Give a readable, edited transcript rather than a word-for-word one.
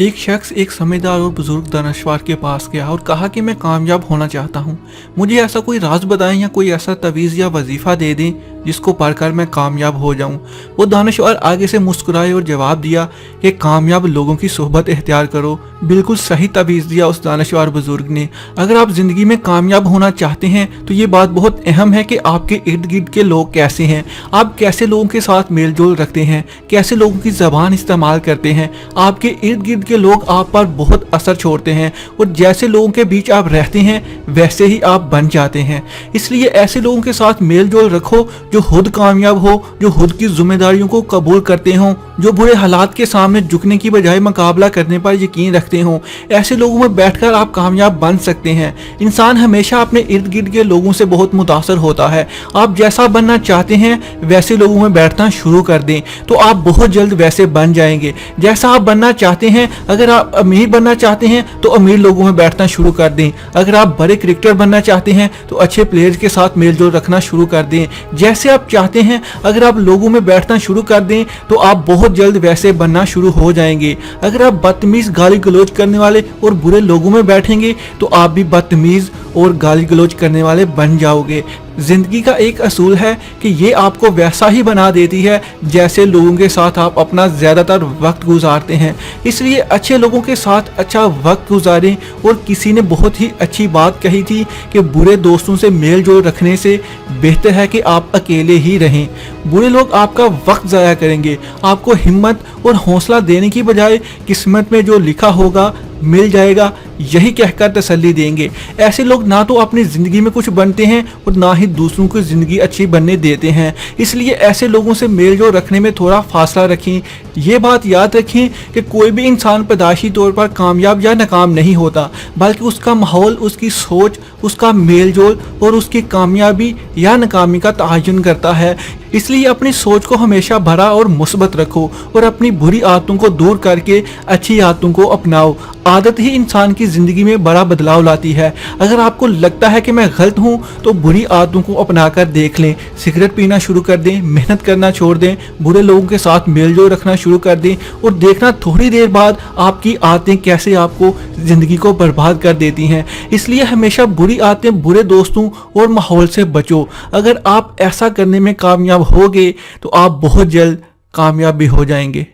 एक शख्स एक समझदार और बुजुर्ग दानश्वर के पास गया और कहा कि मैं कामयाब होना चाहता हूँ। मुझे ऐसा कोई राज बताएं या कोई ऐसा तवीज़ या वजीफ़ा दे दें जिसको पढ़कर मैं कामयाब हो जाऊं। वो दानश्वर आगे से मुस्कुराए और जवाब दिया कि कामयाब लोगों की सोहबत इख्तियार करो। बिल्कुल सही तवीज़ दिया उस दानश्वर बुजुर्ग ने। अगर आप ज़िंदगी में कामयाब होना चाहते हैं तो ये बात बहुत अहम है कि आपके इर्द गिर्द के लोग कैसे हैं, आप कैसे लोगों के साथ मेल जोल रखते हैं, कैसे लोगों की ज़बान इस्तेमाल करते हैं। आपके इर्द गिर्द के लोग आप पर बहुत असर छोड़ते हैं और जैसे लोगों के बीच आप रहते हैं वैसे ही आप बन जाते हैं। इसलिए ऐसे लोगों के साथ मेल जोल रखो जो खुद कामयाब हो, जो खुद की जिम्मेदारियों को कबूल करते हों, जो बुरे हालात के सामने झुकने की बजाय मुकाबला करने पर यकीन रखते हों। ऐसे लोगों में बैठकर आप कामयाब बन सकते हैं। इंसान हमेशा अपने इर्द गिर्द के लोगों से बहुत मुतासर होता है। आप जैसा बनना चाहते हैं वैसे लोगों में बैठना शुरू कर दें तो आप बहुत जल्द वैसे बन जाएंगे। जैसा आप बनना चाहते हैं, अगर आप अमीर बनना चाहते हैं तो अमीर लोगों में बैठना शुरू कर दें। अगर आप बड़े क्रिकेटर बनना चाहते हैं तो अच्छे प्लेयर्स के साथ मेल जोल रखना शुरू कर दें। जैसे आप चाहते हैं अगर आप लोगों में बैठना शुरू कर दें तो आप बहुत जल्द वैसे बनना शुरू हो जाएंगे। अगर आप बदतमीज गाली गलौज करने वाले और बुरे लोगों में बैठेंगे तो आप भी बदतमीज और गाली गलौज करने वाले बन जाओगे। जिंदगी का एक असूल है कि ये आपको वैसा ही बना देती है जैसे लोगों के साथ आप अपना ज़्यादातर वक्त गुजारते हैं। इसलिए अच्छे लोगों के साथ अच्छा वक्त गुजारें। और किसी ने बहुत ही अच्छी बात कही थी कि बुरे दोस्तों से मेल जोल रखने से बेहतर है कि आप अकेले ही रहें। बुरे लोग आपका वक्त ज़ाया करेंगे, आपको हिम्मत और हौसला देने की बजाय किस्मत में जो लिखा होगा मिल जाएगा यही कहकर तसल्ली देंगे। ऐसे लोग ना तो अपनी ज़िंदगी में कुछ बनते हैं और ना ही दूसरों की ज़िंदगी अच्छी बनने देते हैं। इसलिए ऐसे लोगों से मेल जोल रखने में थोड़ा फासला रखें। ये बात याद रखें कि कोई भी इंसान पैदाइशी तौर पर कामयाब या नाकाम नहीं होता, बल्कि उसका माहौल, उसकी सोच, उसका मेल जोल और उसकी कामयाबी या नाकामी का तयन करता है। इसलिए अपनी सोच को हमेशा भरा और मुस्बत रखो और अपनी बुरी आदतों को दूर करके अच्छी आदतों को अपनाओ। आदत ही इंसान की ज़िंदगी में बड़ा बदलाव लाती है। अगर आपको लगता है कि मैं गलत हूँ तो बुरी आदतों को अपनाकर देख लें। सिगरेट पीना शुरू कर दें, मेहनत करना छोड़ दें, बुरे लोगों के साथ मेल जोल रखना शुरू कर दें और देखना थोड़ी देर बाद आपकी आदतें कैसे आपको ज़िंदगी को बर्बाद कर देती हैं। इसलिए हमेशा बुरी आदतें, बुरे दोस्तों और माहौल से बचो। अगर आप ऐसा करने में कामयाब होगे तो आप बहुत जल्द कामयाब भी हो जाएंगे।